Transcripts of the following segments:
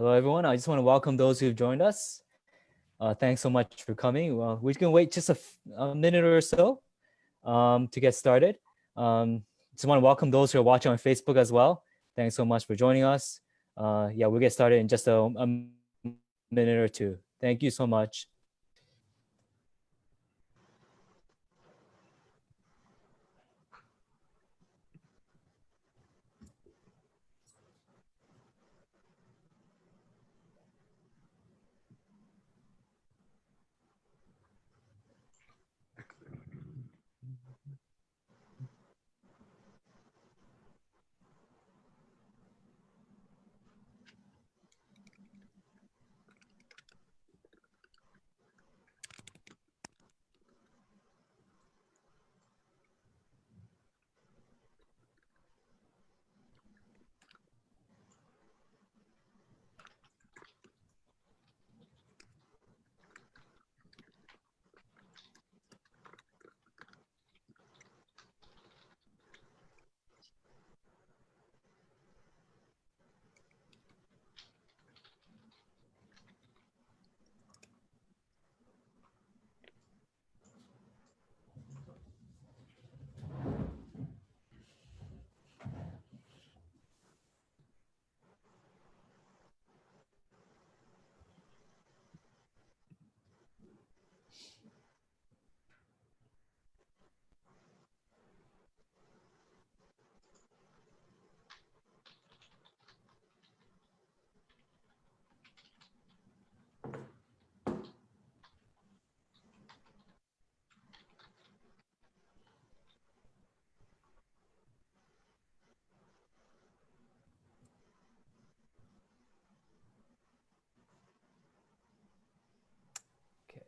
Hello, everyone. I just want to welcome those who've joined us. Thanks so much for coming. Well, we can wait just a minute or so to get started. Just want to welcome those who are watching on Facebook as well. Thanks so much for joining us. Yeah, we'll get started in just a minute or two. Thank you so much. Okay.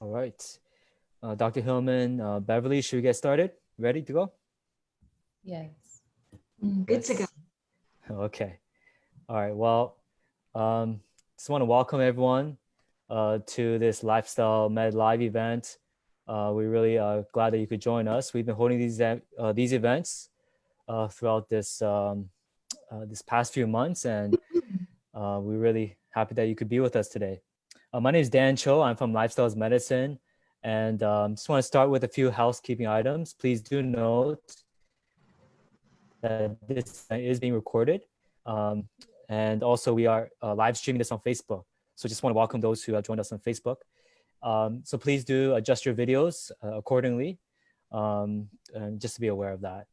All right. Dr. Hillman, Beverly, should we get started? Ready to go? Yes. Good to go. Okay. All right. Well, just want to welcome everyone to this Lifestyle Med Live event. We're really glad that you could join us. We've been holding these events throughout this past few months, and we're really happy that you could be with us today. My name is Dan Cho. I'm from Lifestyles Medicine, and just want to start with a few housekeeping items. Please do note that this is being recorded. And also we are live streaming this on Facebook. So just want to welcome those who have joined us on Facebook. So please do adjust your videos accordingly, and just to be aware of that.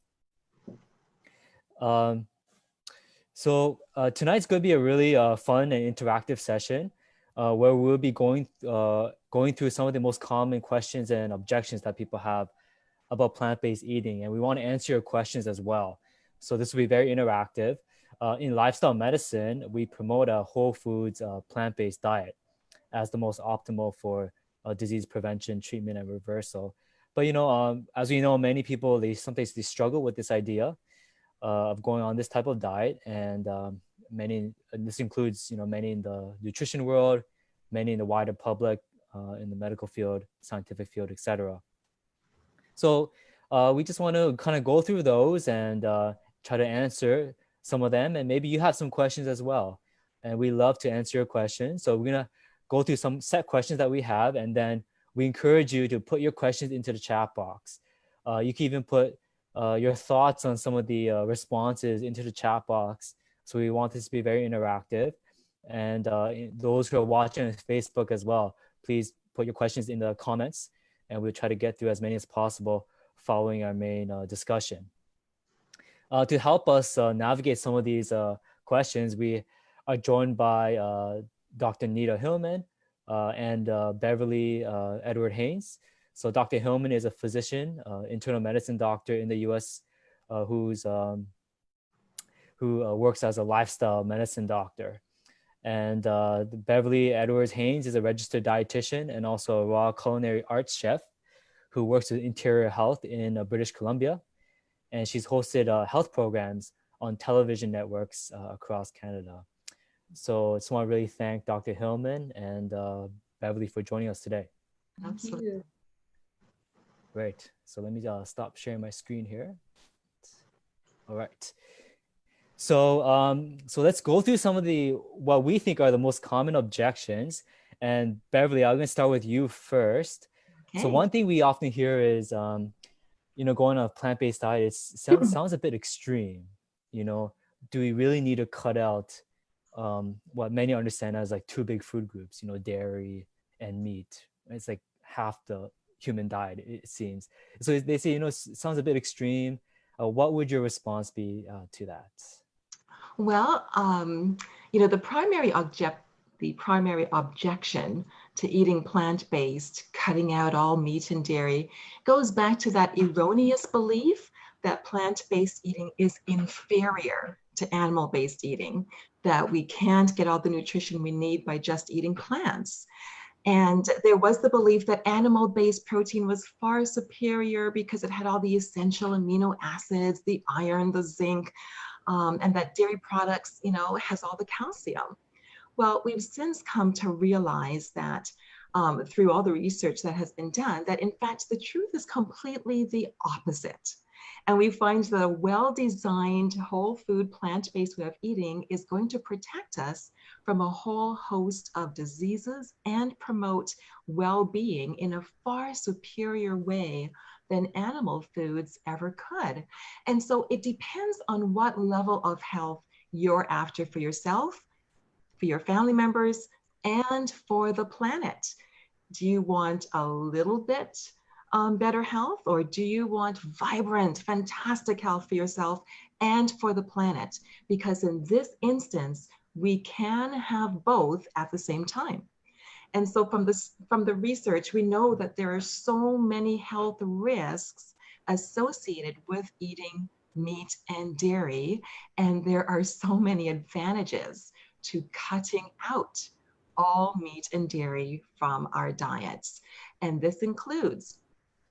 So tonight's going to be a really fun and interactive session where we'll be going through some of the most common questions and objections that people have about plant-based eating. And we want to answer your questions as well. So this will be very interactive. In lifestyle medicine, we promote a whole foods plant-based diet as the most optimal for disease prevention, treatment, and reversal. But as we know, many people sometimes struggle with this idea of going on this type of diet, and this includes many in the nutrition world, many in the wider public, in the medical field, scientific field, etc. So we just want to kind of go through those and try to answer some of them. And maybe you have some questions as well. And we love to answer your questions. So we're going to go through some set questions that we have. And then we encourage you to put your questions into the chat box. You can even put your thoughts on some of the responses into the chat box. So we want this to be very interactive. And those who are watching on Facebook as well, please put your questions in the comments, and we'll try to get through as many as possible following our main discussion. To help us navigate some of these questions, we are joined by Dr. Neeta Hillman and Beverly Edward Haines. So Dr. Hillman is a physician, internal medicine doctor in the U.S. who's who works as a lifestyle medicine doctor. And Beverly Edwards Haines is a registered dietitian and also a raw culinary arts chef who works with interior health in British Columbia. And she's hosted health programs on television networks across Canada. So I just want to really thank Dr. Hillman and Beverly for joining us today. Thank you. Great. So let me stop sharing my screen here. All right. So let's go through some of the what we think are the most common objections. And Beverly, I'm going to start with you first. Okay. So one thing we often hear is, going on a plant-based diet, sounds a bit extreme. Do we really need to cut out what many understand as like two big food groups, dairy and meat? It's like half the human diet, it seems. So they say, sounds a bit extreme. What would your response be to that? Well, the primary objection to eating plant-based, cutting out all meat and dairy, goes back to that erroneous belief that plant-based eating is inferior to animal-based eating, that we can't get all the nutrition we need by just eating plants. And there was the belief that animal-based protein was far superior because it had all the essential amino acids, the iron, the zinc, and that dairy products, has all the calcium. Well, we've since come to realize that through all the research that has been done, that in fact, the truth is completely the opposite. And we find that a well-designed whole food plant-based way of eating is going to protect us from a whole host of diseases and promote well-being in a far superior way than animal foods ever could. And so it depends on what level of health you're after for yourself, for your family members, and for the planet. Do you want a little bit better health, or do you want vibrant, fantastic health for yourself and for the planet? Because in this instance, we can have both at the same time. And so from the research, we know that there are so many health risks associated with eating meat and dairy, and there are so many advantages to cutting out all meat and dairy from our diets. And this includes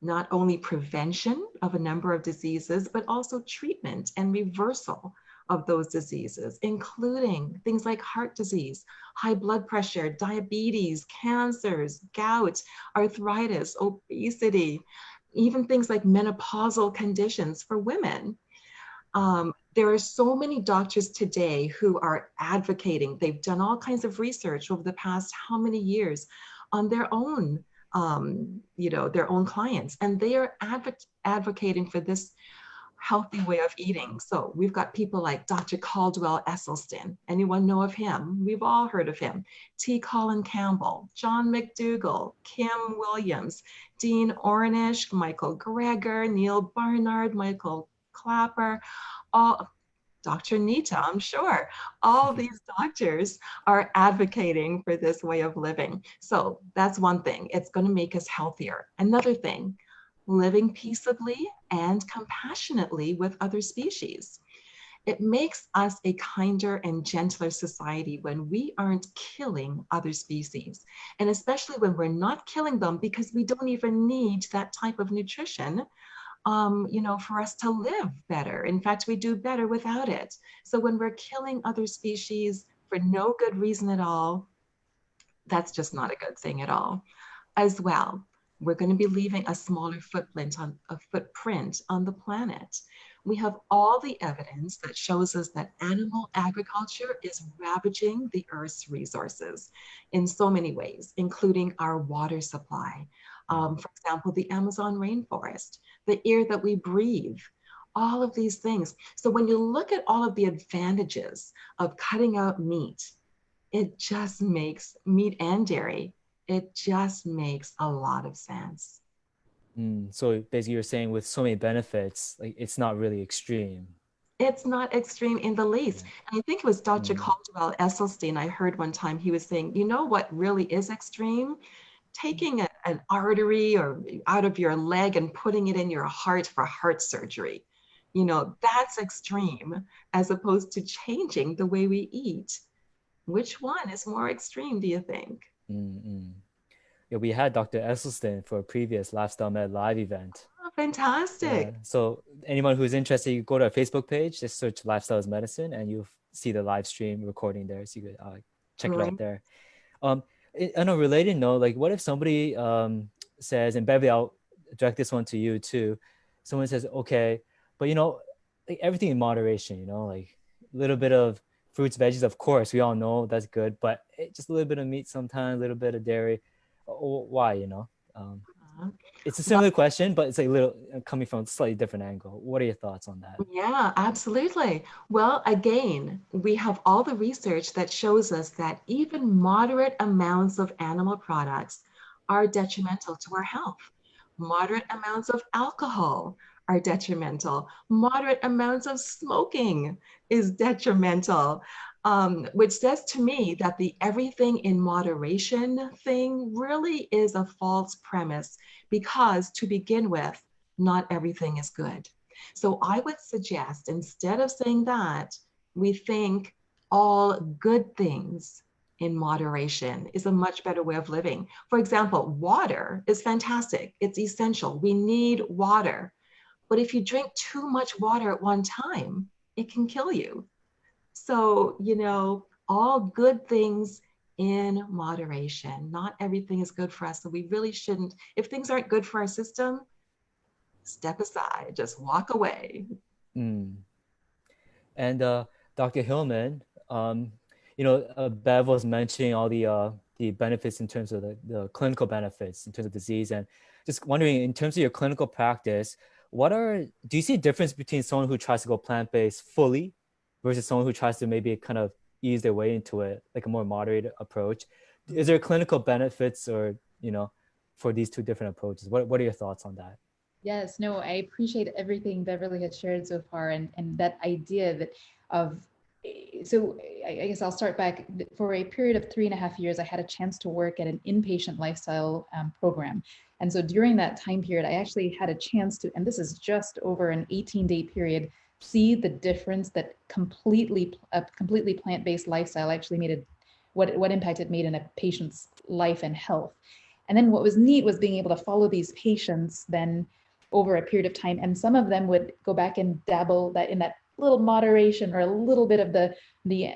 not only prevention of a number of diseases, but also treatment and reversal of those diseases, including things like heart disease, high blood pressure, diabetes, cancers, gout, arthritis, obesity, even things like menopausal conditions for women. There are so many doctors today who are advocating. They've done all kinds of research over the past how many years on their own, their own clients, and they are advocating for this healthy way of eating. So we've got people like Dr. Caldwell Esselstyn. Anyone know of him? We've all heard of him. T. Colin Campbell, John McDougall, Kim Williams, Dean Ornish, Michael Greger, Neil Barnard, Michael Clapper, all Dr. Neeta, I'm sure. All these doctors are advocating for this way of living. So that's one thing. It's going to make us healthier. Another thing, living peaceably and compassionately with other species. It makes us a kinder and gentler society when we aren't killing other species. And especially when we're not killing them because we don't even need that type of nutrition for us to live better. In fact, we do better without it. So when we're killing other species for no good reason at all, that's just not a good thing at all. As well, we're going to be leaving a smaller footprint on the planet. We have all the evidence that shows us that animal agriculture is ravaging the Earth's resources in so many ways, including our water supply. For example, the Amazon rainforest, the air that we breathe, all of these things. So when you look at all of the advantages of cutting out meat, it just makes meat and dairy, it just makes a lot of sense. So basically you're saying with so many benefits, like it's not really extreme. It's not extreme in the least. And I think it was Dr. Caldwell Esselstyn, I heard one time, he was saying, you know what really is extreme? Taking an artery or out of your leg and putting it in your heart for heart surgery. That's extreme as opposed to changing the way we eat. Which one is more extreme, do you think? Mm-mm. Yeah, we had Dr. Esselstyn for a previous Lifestyle Med live event. Oh, Yeah. fantastic. So anyone who's interested, you go to our Facebook page, just search Lifestyles Medicine, and you'll see the live stream recording there. So you could check it out Great. there. On a related note, like what if somebody says, and Beverly, I'll direct this one to you too. Someone says, okay, but like everything in moderation, like a little bit of fruits, veggies, of course, we all know that's good, but just a little bit of meat sometimes, a little bit of dairy. Why? Um, Uh, it's a Well, similar question, but it's a little coming from a slightly different angle. What are your thoughts on that? yeah, absolutely. Well, again, we have all the research that shows us that even moderate amounts of animal products are detrimental to our health. Moderate amounts of alcohol are detrimental. Moderate amounts of smoking is detrimental, which says to me that the everything in moderation thing really is a false premise because to begin with, not everything is good. So I would suggest instead of saying that, we think all good things in moderation is a much better way of living. For example, water is fantastic. It's essential. We need water. But if you drink too much water at one time, it can kill you. So, all good things in moderation. Not everything is good for us. So we really shouldn't, if things aren't good for our system, step aside, just walk away. Mm. And Dr. Hillman, Bev was mentioning all the benefits in terms of the clinical benefits in terms of disease, and just wondering in terms of your clinical practice, do you see a difference between someone who tries to go plant-based fully versus someone who tries to maybe kind of ease their way into it, like a more moderate approach? Is there clinical benefits or, for these two different approaches? What are your thoughts on that? Yes, no, I appreciate everything Beverly has shared so far, and that idea that of so I guess I'll start back. For a period of 3.5 years, I had a chance to work at an inpatient lifestyle program. And so during that time period, I actually had a chance to, and this is just over an 18-day period, see the difference that a completely plant-based lifestyle actually made what impact it made in a patient's life and health. And then what was neat was being able to follow these patients then over a period of time. And some of them would go back and dabble that in that little moderation or a little bit of the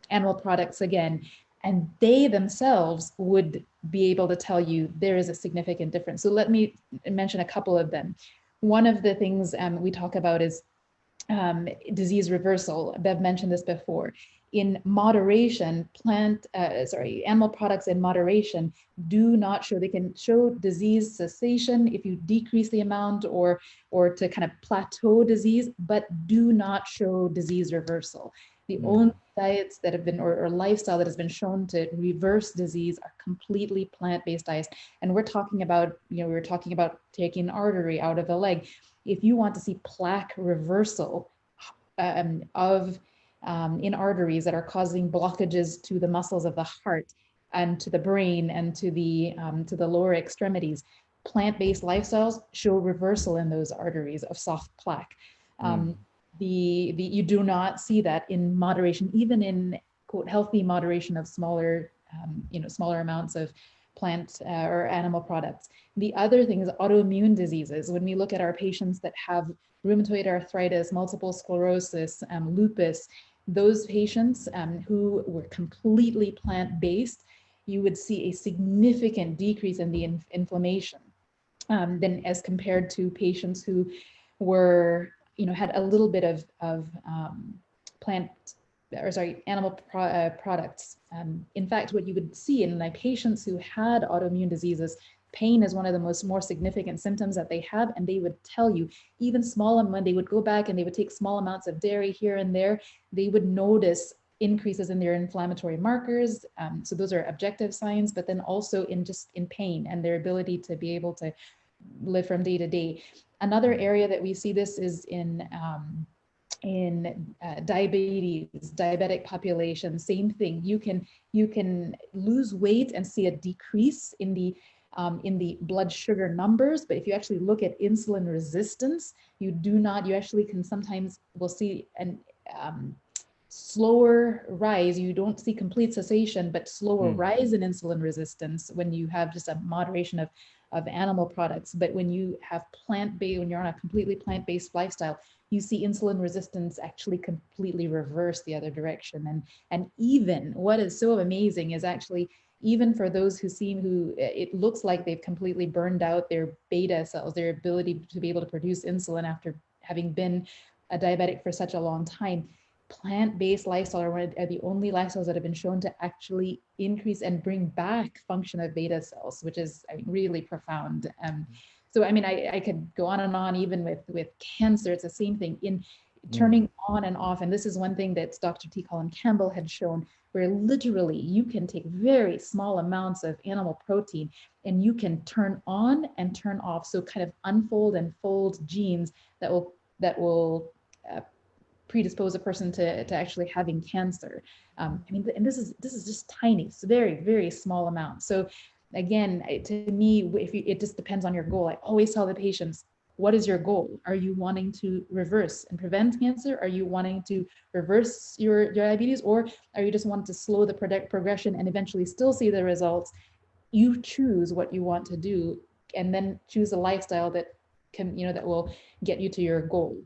animal products again. And they themselves would be able to tell you there is a significant difference. So let me mention a couple of them. One of the things we talk about is disease reversal. Bev mentioned this before. In moderation, animal products in moderation do not show, they can show disease cessation if you decrease the amount or to kind of plateau disease, but do not show disease reversal. The only diets that have been, or lifestyle that has been shown to reverse disease are completely plant-based diets. And we're talking about, we were talking about taking an artery out of a leg. If you want to see plaque reversal in arteries that are causing blockages to the muscles of the heart and to the brain and to the lower extremities, plant-based lifestyles show reversal in those arteries of soft plaque. You do not see that in moderation, even in quote healthy moderation of smaller amounts of plant or animal products. The other thing is autoimmune diseases. When we look at our patients that have rheumatoid arthritis, multiple sclerosis, lupus, those patients who were completely plant-based, you would see a significant decrease in the inflammation than as compared to patients who were, had a little bit of animal products. In fact, what you would see in my patients who had autoimmune diseases, pain is one of the more significant symptoms that they have, and they would tell you, even when they would go back and they would take small amounts of dairy here and there, they would notice increases in their inflammatory markers. So those are objective signs, but then also in pain and their ability to be able to live from day to day. Another area that we see this is in diabetic population. Same thing. You can lose weight and see a decrease in the in the blood sugar numbers, but if you actually look at insulin resistance, you actually can sometimes will see an slower rise. You don't see complete cessation, but slower rise in insulin resistance when you have just a moderation of animal products. But when you have plant-based, when you're on a completely plant-based lifestyle, you see insulin resistance actually completely reverse the other direction. And even what is so amazing is actually, even for those who it looks like they've completely burned out their beta cells, their ability to be able to produce insulin after having been a diabetic for such a long time, plant-based lifestyle are the only lifestyles that have been shown to actually increase and bring back function of beta cells, which is, I mean, really profound. So I mean, I could go on and on. Even with cancer, it's the same thing in turning on and off. And this is one thing that Dr. T. Colin Campbell had shown, where literally you can take very small amounts of animal protein and you can turn on and turn off. So kind of unfold and fold genes that will predispose a person to actually having cancer. I mean, and this is just tiny. It's very, very small amount. So again, to me, it just depends on your goal. I always tell the patients, what is your goal? Are you wanting to reverse and prevent cancer? Are you wanting to reverse your diabetes? Or are you just wanting to slow the progression and eventually still see the results? You choose what you want to do, and then choose a lifestyle that can, that will get you to your goal.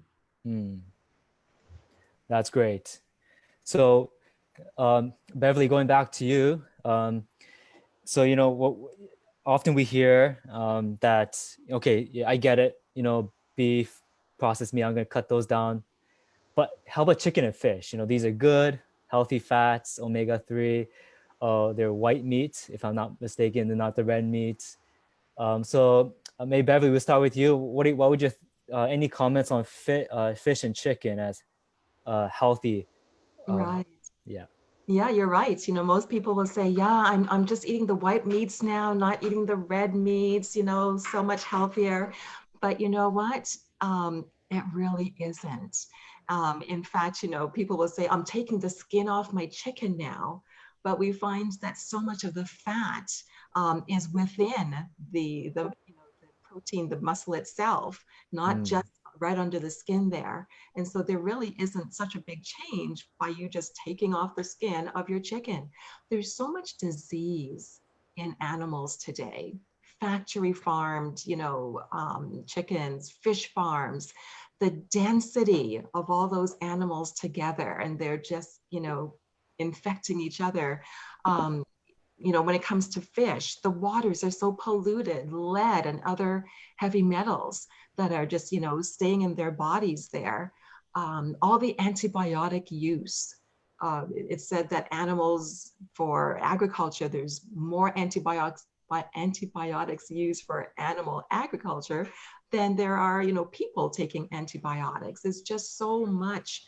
That's great. So, Beverly, going back to you. So, what often we hear that, okay, yeah, I get it, beef, processed meat, I'm going to cut those down. But how about chicken and fish? These are good, healthy fats, omega-3. They're white meat, if I'm not mistaken. They're not the red meat. So maybe Beverly, we'll start with you. What would you, any comments on fish and chicken as healthy? Right. Yeah. Yeah, you're right. Most people will say, yeah, I'm just eating the white meats now, not eating the red meats, so much healthier. But you know what? It really isn't. In fact, people will say, I'm taking the skin off my chicken now. But we find that so much of the fat is within the protein, the muscle itself, not just right under the skin there. And so there really isn't such a big change by you just taking off the skin of your chicken. There's so much disease in animals today. Factory farmed, chickens, fish farms, the density of all those animals together, and they're just, infecting each other. When it comes to fish, the waters are so polluted, lead and other heavy metals that are just, staying in their bodies there. All the antibiotic use. It's said that animals for agriculture, there's more antibiotics used for animal agriculture than there are, people taking antibiotics. There's just so much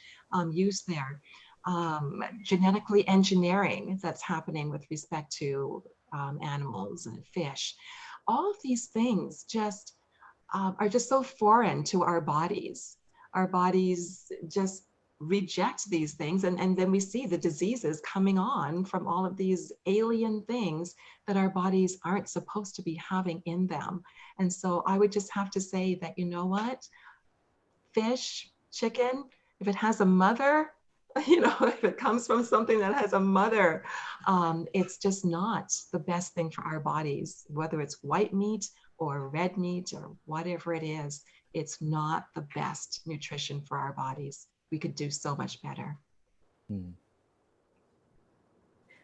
use there. Genetically engineering that's happening with respect to animals and fish. All of these things just are just so foreign to our bodies. Our bodies just reject these things, and then we see the diseases coming on from all of these alien things that our bodies aren't supposed to be having in them. And so I would just have to say that, you know what? Fish, chicken, if it has a mother, if it comes from something that has a mother, it's just not the best thing for our bodies, whether it's white meat or red meat or whatever it is. It's not the best nutrition for our bodies. We could do so much better.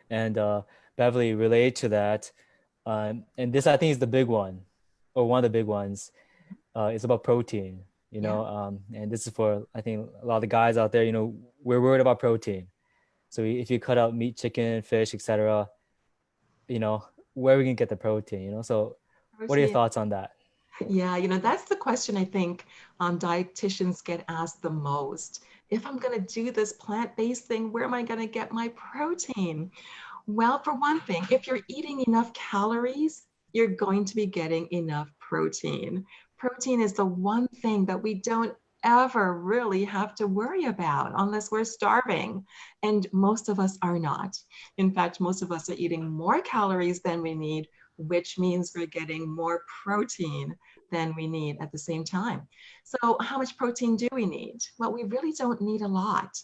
And Beverly, related to that, and this I think is the big one, or one of the big ones. It's about protein. And this is for, I think, a lot of the guys out there. We're worried about protein. So if you cut out meat, chicken, fish, etc., where are we gonna get the protein? So what are your thoughts on that? Yeah, that's the question I think dietitians get asked the most. If I'm going to do this plant-based thing, where am I going to get my protein? Well, for one thing, if you're eating enough calories, you're going to be getting enough protein. Protein is the one thing that we don't ever really have to worry about unless we're starving. And most of us are not. In fact, most of us are eating more calories than we need which means we're getting more protein than we need at the same time. So how much protein do we need? Well, we really don't need a lot.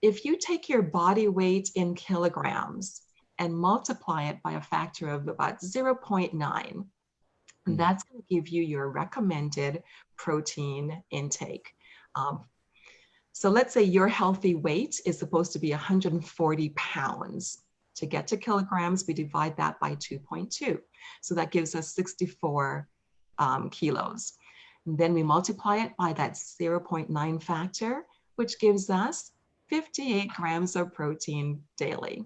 If you take your body weight in kilograms and multiply it by a factor of about 0.9, that's going to give you your recommended protein intake. So let's say your healthy weight is supposed to be 140 pounds. To get to kilograms, we divide that by 2.2. So that gives us 64 kilos. And then we multiply it by that 0.9 factor, which gives us 58 grams of protein daily.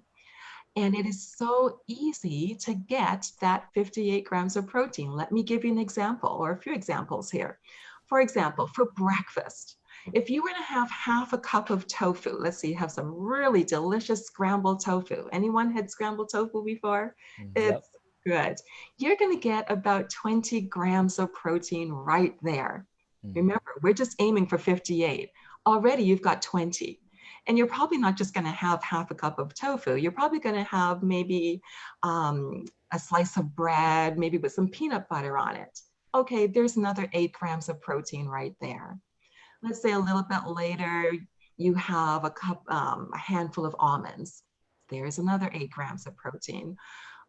And it is so easy to get that 58 grams of protein. Let me give you an example, or a few examples here. For example, for breakfast, if you were to have half a cup of tofu, let's say you have some really delicious scrambled tofu. Anyone had scrambled tofu before? Yep. It's good. You're going to get about 20 grams of protein right there. Remember, we're just aiming for 58. Already you've got 20. And you're probably not just going to have half a cup of tofu. You're probably going to have maybe a slice of bread, maybe with some peanut butter on it. Okay, there's another 8 grams of protein right there. Let's say a little bit later, you have a handful of almonds. There's another 8 grams of protein.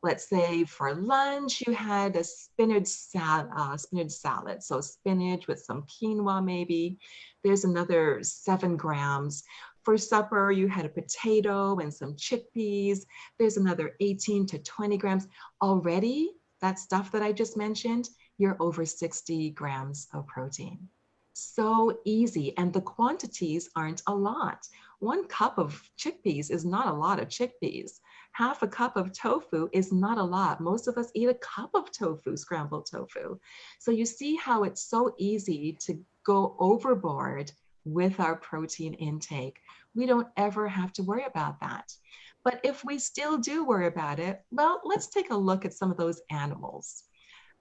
Let's say for lunch, you had a spinach salad. So spinach with some quinoa maybe. There's another 7 grams. For supper, you had a potato and some chickpeas. There's another 18 to 20 grams. Already, that stuff that I just mentioned, you're over 60 grams of protein. So easy, and the quantities aren't a lot. 1 cup of chickpeas is not a lot of chickpeas. Half a cup of tofu is not a lot. Most of us eat a cup of tofu, scrambled tofu. So you see how it's so easy to go overboard with our protein intake. We don't ever have to worry about that. But if we still do worry about it, well, let's take a look at some of those animals.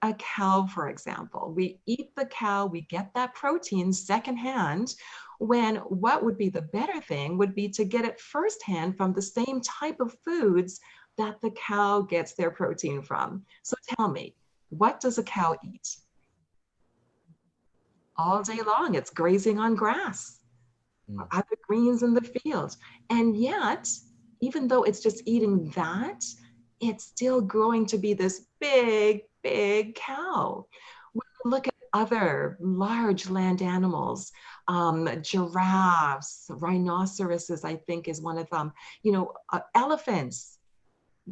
A cow, for example, we eat the cow, we get that protein secondhand, when what would be the better thing would be to get it firsthand from the same type of foods that the cow gets their protein from. So tell me, what does a cow eat? All day long, it's grazing on grass, or other greens in the field. And yet, even though it's just eating that, it's still growing to be this big, big cow. When we look at other large land animals, giraffes, rhinoceroses, I think is one of them, elephants,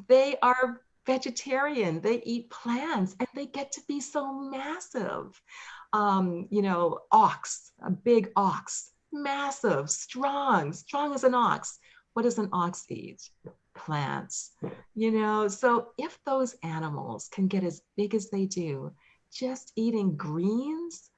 they are vegetarian, they eat plants, and they get to be so massive. Ox, a big ox, massive, strong as an ox. What does an ox eat? Plants. So if those animals can get as big as they do, just eating greens,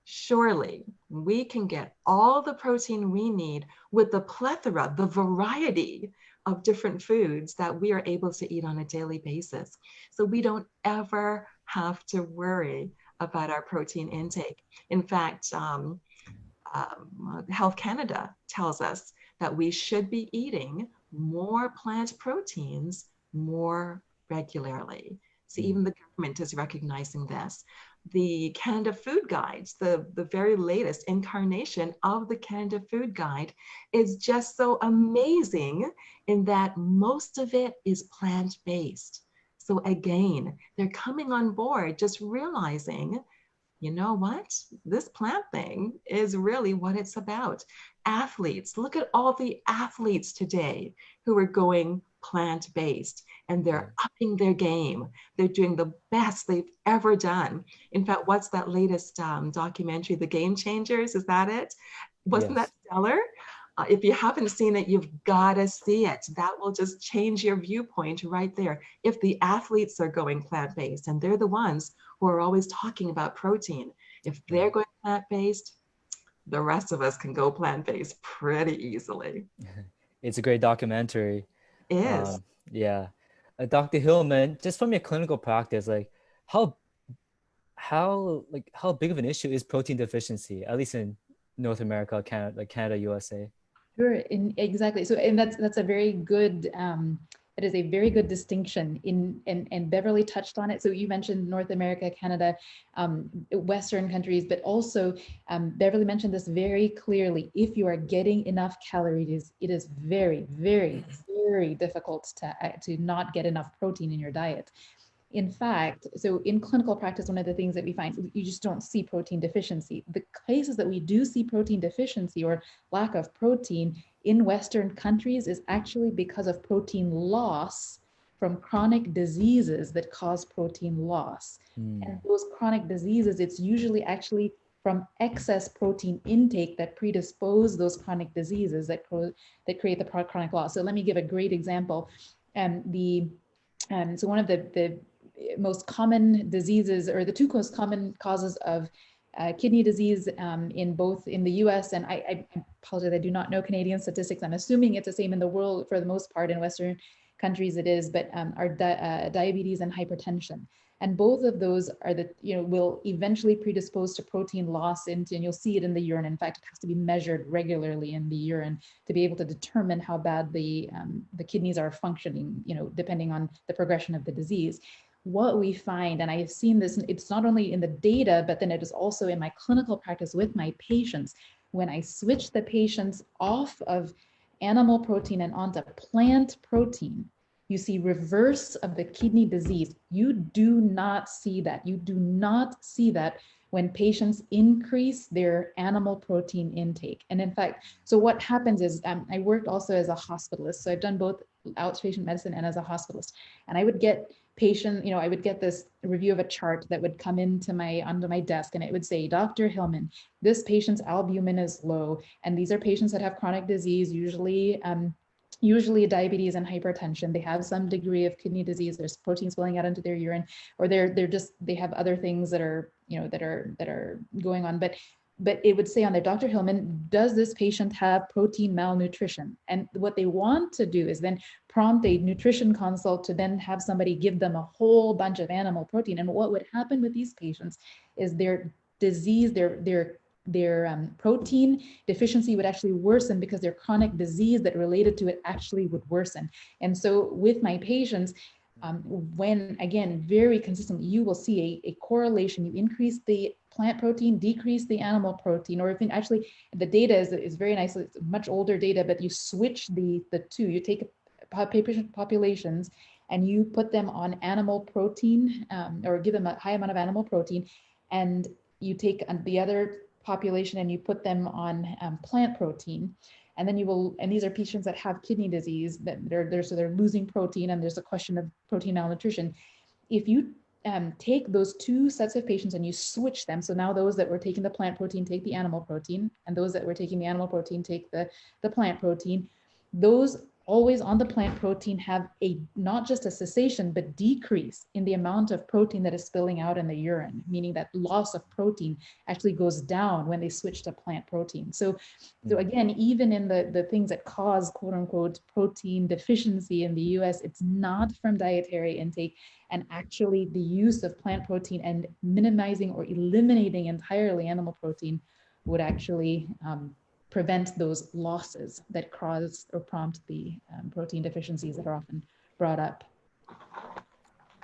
surely we can get all the protein we need with the plethora, the variety of different foods that we are able to eat on a daily basis. So we don't ever have to worry about our protein intake. In fact, Health Canada tells us that we should be eating more plant proteins more regularly. So even the government is recognizing this. The Canada Food Guides, the very latest incarnation of the Canada Food Guide, is just so amazing in that most of it is plant-based. So again, they're coming on board just realizing, you know what? This plant thing is really what it's about. Athletes, look at all the athletes today who are going plant-based, and they're upping their game. They're doing the best they've ever done. In fact, what's that latest documentary, The Game Changers? Is that it? Wasn't that stellar? If you haven't seen it, you've got to see it. That will just change your viewpoint right there. If the athletes are going plant-based, and they're the ones who are always talking about protein, if they're going plant-based, the rest of us can go plant-based pretty easily. It's a great documentary. It is. Yeah. Dr. Hillman, just from your clinical practice, like how big of an issue is protein deficiency, at least in North America, Canada, USA? Sure, exactly. So, and that's a very good That is a very good distinction and Beverly touched on it. So you mentioned North America, Canada, Western countries, but also Beverly mentioned this very clearly. If you are getting enough calories, it is very, very, very difficult to not get enough protein in your diet. In fact, so in clinical practice, one of the things that we find, you just don't see protein deficiency. The cases that we do see protein deficiency or lack of protein in Western countries is actually because of protein loss from chronic diseases that cause protein loss. And those chronic diseases, it's usually actually from excess protein intake that predispose those chronic diseases that create the chronic loss. So let me give a great example. So one of the most common diseases, or the two most common causes of kidney disease in the US, and I apologize, I do not know Canadian statistics. I'm assuming it's the same in the world for the most part. In Western countries it is, but are diabetes and hypertension. And both of those are will eventually predispose to protein loss, and you'll see it in the urine. In fact, it has to be measured regularly in the urine to be able to determine how bad the kidneys are functioning, depending on the progression of the disease. What we find, and I have seen this, it's not only in the data, but then it is also in my clinical practice with my patients. When I switch the patients off of animal protein and onto plant protein, you see reverse of the kidney disease. You do not see that. You do not see that when patients increase their animal protein intake. And in fact, so what happens is, I worked also as a hospitalist. So I've done both outpatient medicine and as a hospitalist. And I would get I would get this review of a chart that would come onto my desk, and it would say, Dr. Hillman, this patient's albumin is low. And these are patients that have chronic disease, usually diabetes and hypertension. They have some degree of kidney disease. There's protein spilling out into their urine, or they have other things that are going on. But it would say on there, Dr. Hillman, does this patient have protein malnutrition? And what they want to do is then prompt a nutrition consult to then have somebody give them a whole bunch of animal protein. And what would happen with these patients is their disease, their protein deficiency would actually worsen, because their chronic disease that related to it actually would worsen. And so with my patients, when, again, very consistently, you will see a correlation. You increase the plant protein, decrease the animal protein, or even actually the data is very nice. It's much older data, but you switch the two. You take patient populations and you put them on animal protein, or give them a high amount of animal protein, and you take the other population and you put them on plant protein. And then and these are patients that have kidney disease, that they're losing protein, and there's a question of protein malnutrition. If you take those two sets of patients and you switch them, so now those that were taking the plant protein take the animal protein, and those that were taking the animal protein take the plant protein, those always on the plant protein have not just a cessation, but decrease in the amount of protein that is spilling out in the urine, meaning that loss of protein actually goes down when they switch to plant protein. So again, even in the things that cause quote unquote protein deficiency in the US, it's not from dietary intake, and actually the use of plant protein and minimizing or eliminating entirely animal protein would actually prevent those losses that cause or prompt the protein deficiencies that are often brought up.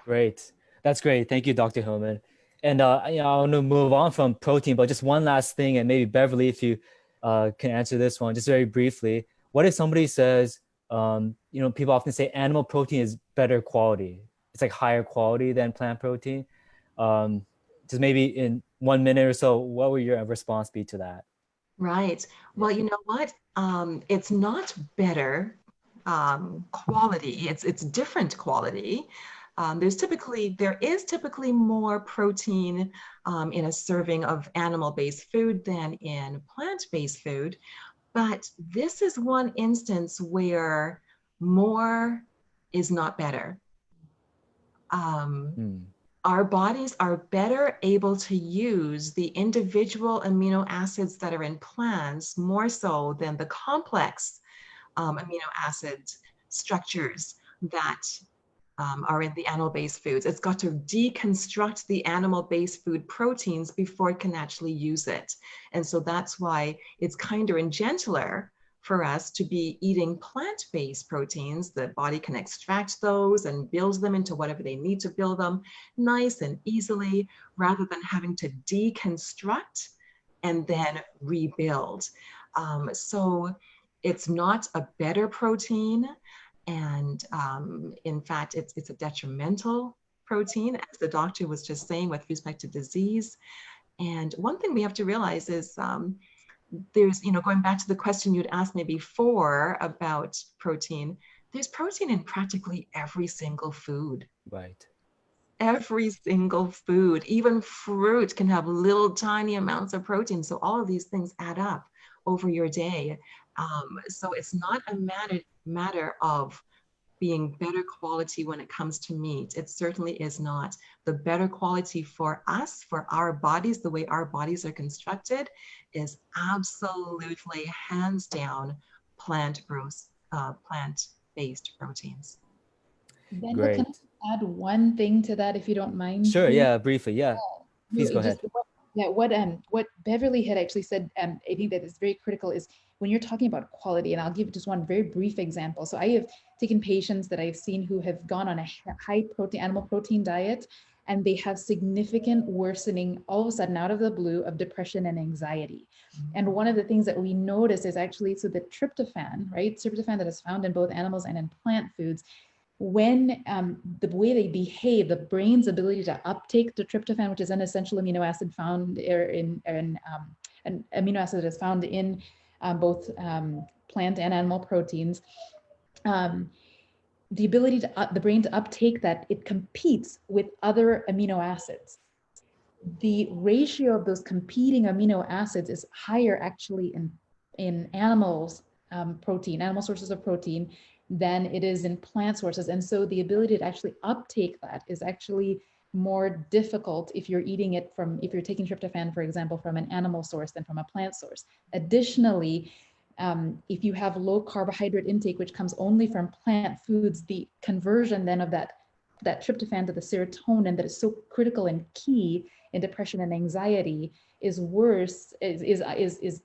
Great. That's great. Thank you, Dr. Hillman. And I want to move on from protein, but just one last thing, and maybe Beverly, if you can answer this one, just very briefly. What if somebody says, people often say animal protein is better quality. It's like higher quality than plant protein. Just maybe in 1 minute or so, what would your response be to that? Right. Well, you know what? It's not better quality. It's different quality. There is typically more protein in a serving of animal-based food than in plant-based food. But this is one instance where more is not better. Our bodies are better able to use the individual amino acids that are in plants more so than the complex amino acid structures that are in the animal-based foods. It's got to deconstruct the animal-based food proteins before it can actually use it. And so that's why it's kinder and gentler for us to be eating plant-based proteins. The body can extract those and build them into whatever they need to build them nice and easily, rather than having to deconstruct and then rebuild. So it's not a better protein. And in fact, it's a detrimental protein, as the doctor was just saying, with respect to disease. And one thing we have to realize is there's, going back to the question you'd asked me before about protein, there's protein in practically every single food. Right. Every single food, even fruit can have little tiny amounts of protein. So all of these things add up over your day. So it's not a matter of being better quality when it comes to meat. It certainly is not. The better quality for us, for our bodies, the way our bodies are constructed, is absolutely hands down plant-based proteins. Daniel, Great. can I add one thing to that, if you don't mind? Sure. Please? Yeah. Briefly. Yeah. Please go ahead. What Beverly had actually said, I think that is very critical, is when you're talking about quality, and I'll give just one very brief example. So I have taken patients that I've seen who have gone on a high protein, animal protein diet, and they have significant worsening all of a sudden out of the blue of depression and anxiety. And one of the things that we notice is actually, so the tryptophan, right? Tryptophan that is found in both animals and in plant foods, when the way they behave, the brain's ability to uptake the tryptophan, which is an essential amino acid found an amino acid that is found in both plant and animal proteins, the ability to the brain to uptake that, it competes with other amino acids. The ratio of those competing amino acids is higher actually in animals animal sources of protein, than it is in plant sources. And so the ability to actually uptake that is actually more difficult if you're eating it if you're taking tryptophan, for example, from an animal source than from a plant source. Additionally, if you have low carbohydrate intake, which comes only from plant foods, the conversion then of that tryptophan to the serotonin that is so critical and key in depression and anxiety is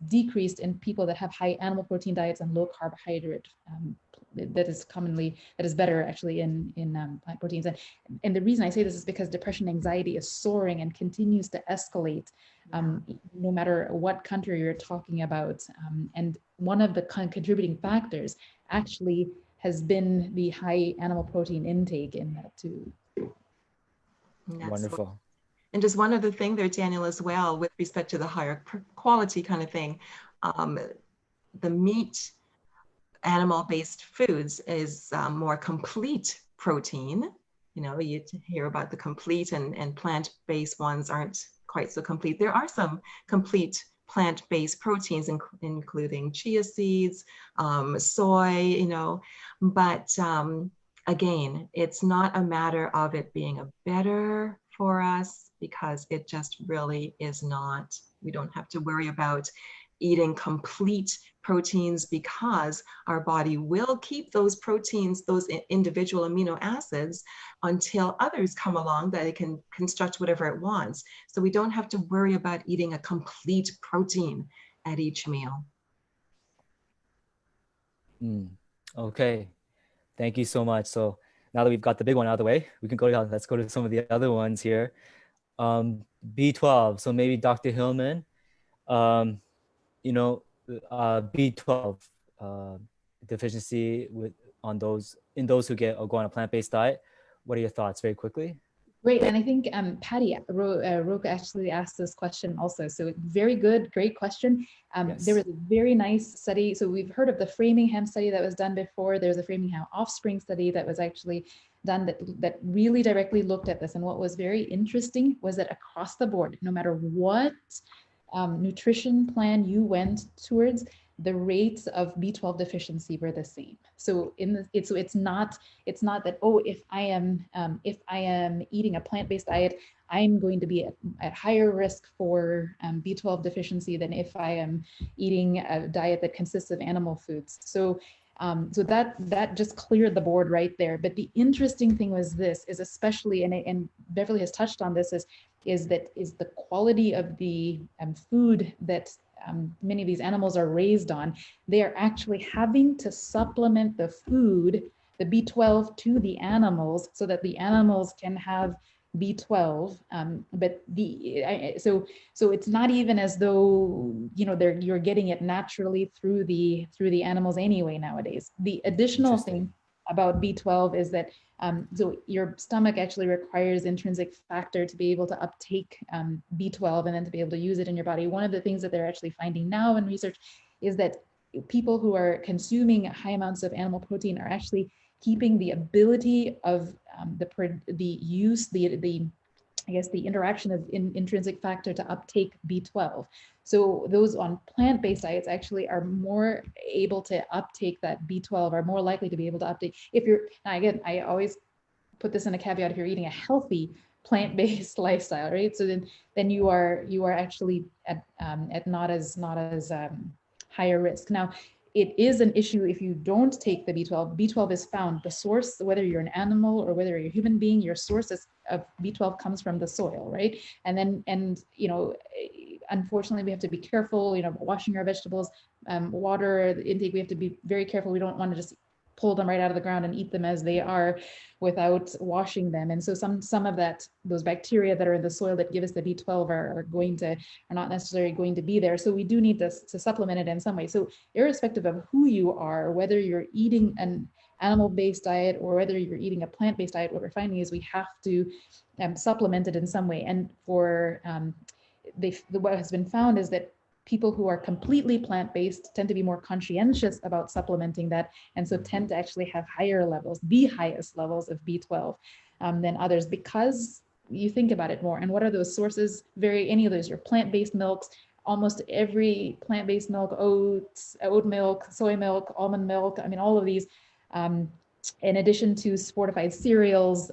decreased in people that have high animal protein diets and low carbohydrate. That is better actually in plant proteins. And the reason I say this is because depression and anxiety is soaring and continues to escalate, no matter what country you're talking about. And one of the contributing factors actually has been the high animal protein intake in that too. Wonderful. And just one other thing there, Daniel, as well, with respect to the higher quality kind of thing, the meat animal-based foods is more complete protein. You hear about the complete and plant-based ones aren't quite so complete. There are some complete plant-based proteins, including chia seeds, soy, but again, it's not a matter of it being a better for us, because it just really is not. We don't have to worry about eating complete proteins, because our body will keep those proteins, those individual amino acids, until others come along that it can construct whatever it wants. So we don't have to worry about eating a complete protein at each meal. Okay, thank you so much. So now that we've got the big one out of the way, we can let's go to some of the other ones here. B12. So maybe Dr. Hillman, B12 deficiency in those who go on a plant-based diet. What are your thoughts, very quickly? Great, and I think Patty Roca actually asked this question also. So very good, great question. Yes. There was a very nice study. So we've heard of the Framingham study that was done before. There's a Framingham offspring study that was actually done that really directly looked at this. And what was very interesting was that across the board, no matter what nutrition plan you went towards, the rates of B12 deficiency were the same. So it's not that, oh, if I am eating a plant-based diet, I'm going to be at higher risk for B12 deficiency than if I am eating a diet that consists of animal foods. So that just cleared the board right there. But the interesting thing was this, is especially, and Beverly has touched on this, is the quality of the food that many of these animals are raised on, they are actually having to supplement the food, the B12 to the animals so that the animals can have B12. But so it's not even as though, you know, you're getting it naturally through the animals anyway nowadays. The additional thing about B12 is that so your stomach actually requires intrinsic factor to be able to uptake B12 and then to be able to use it in your body. One of the things that they're actually finding now in research is that people who are consuming high amounts of animal protein are actually keeping the ability of the I guess the interaction of intrinsic factor to uptake B12. So those on plant-based diets actually are more able to uptake that B12, are more likely to be able to uptake. If you're, now again, I always put this in a caveat, if you're eating a healthy plant-based lifestyle, right? So then you are actually at not as higher risk. Now, it is an issue if you don't take the B12. B12 is found, the source, whether you're an animal or whether you're a human being, your source of B12 comes from the soil, right? And you know, unfortunately, we have to be careful, you know, washing our vegetables, water intake, we have to be very careful. We don't want to just pull them right out of the ground and eat them as they are without washing them. And so some of those bacteria that are in the soil that give us the B12 are not necessarily going to be there. So we do need to supplement it in some way. So irrespective of who you are, whether you're eating an animal-based diet or whether you're eating a plant-based diet, what we're finding is we have to supplement it in some way. And for what has been found is that people who are completely plant-based tend to be more conscientious about supplementing that, and so tend to actually have higher levels, the highest levels of B12 than others, because you think about it more. And what are those sources? Any of those, your plant-based milks, almost every plant-based milk, oats, oat milk, soy milk, almond milk, I mean, all of these, in addition to fortified cereals,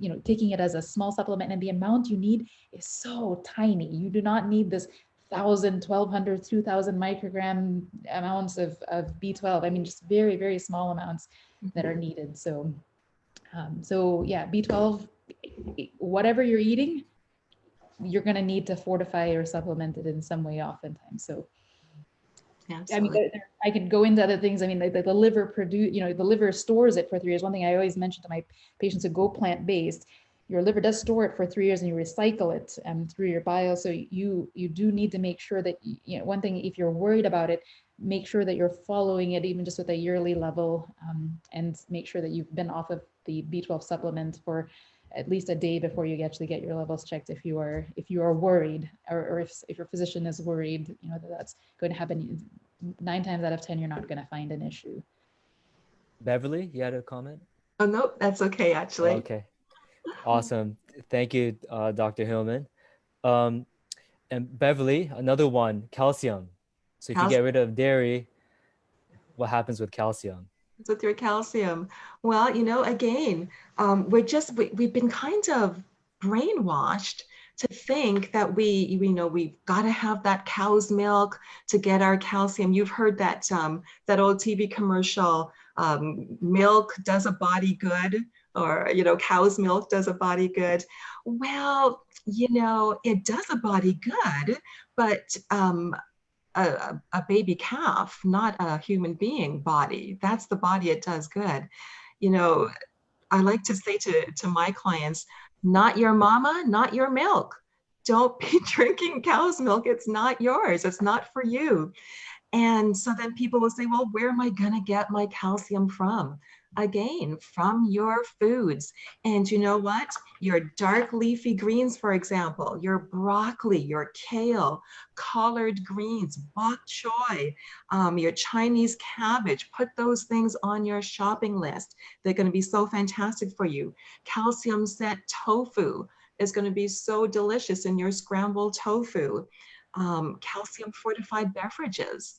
you know, taking it as a small supplement, and the amount you need is so tiny. You do not need this 1,000, 1,200, 2,000 microgram amounts of B12. I mean, just very, very small amounts that are needed. So, so yeah, B12, whatever you're eating, you're going to need to fortify or supplement it in some way oftentimes. So, absolutely. I mean, I could go into other things. I mean, the liver the liver stores it for 3 years. One thing I always mention to my patients who go plant-based, your liver does store it for 3 years and you recycle it through your bile. So you do need to make sure that, you know, one thing, if you're worried about it, make sure that you're following it even just with a yearly level, and make sure that you've been off of the B12 supplement for at least a day before you actually get your levels checked if you are worried, or if your physician is worried, you know, that's going to happen. 9 times out of 10, you're not going to find an issue. Beverly, you had a comment? Oh, no, that's okay, actually. Okay. Awesome. Thank you, Dr. Hillman. And Beverly, another one, calcium. So if you get rid of dairy, what happens with calcium? With your calcium? Well, you know, again, we've been kind of brainwashed to think that we've got to have that cow's milk to get our calcium. You've heard that that old TV commercial, milk does a body good, or, you know, cow's milk does a body good. Well, you know, it does a body good, but a baby calf, not a human being body. That's the body it does good. You know, I like to say to my clients, not your mama, not your milk. Don't be drinking cow's milk. It's not yours. It's not for you. And so then people will say, well, where am I going to get my calcium from? Again, from your foods. And you know what? Your dark leafy greens, for example, your broccoli, your kale, collard greens, bok choy, your Chinese cabbage, put those things on your shopping list. They're going to be so fantastic for you. Calcium set tofu is going to be so delicious in your scrambled tofu. Calcium fortified beverages.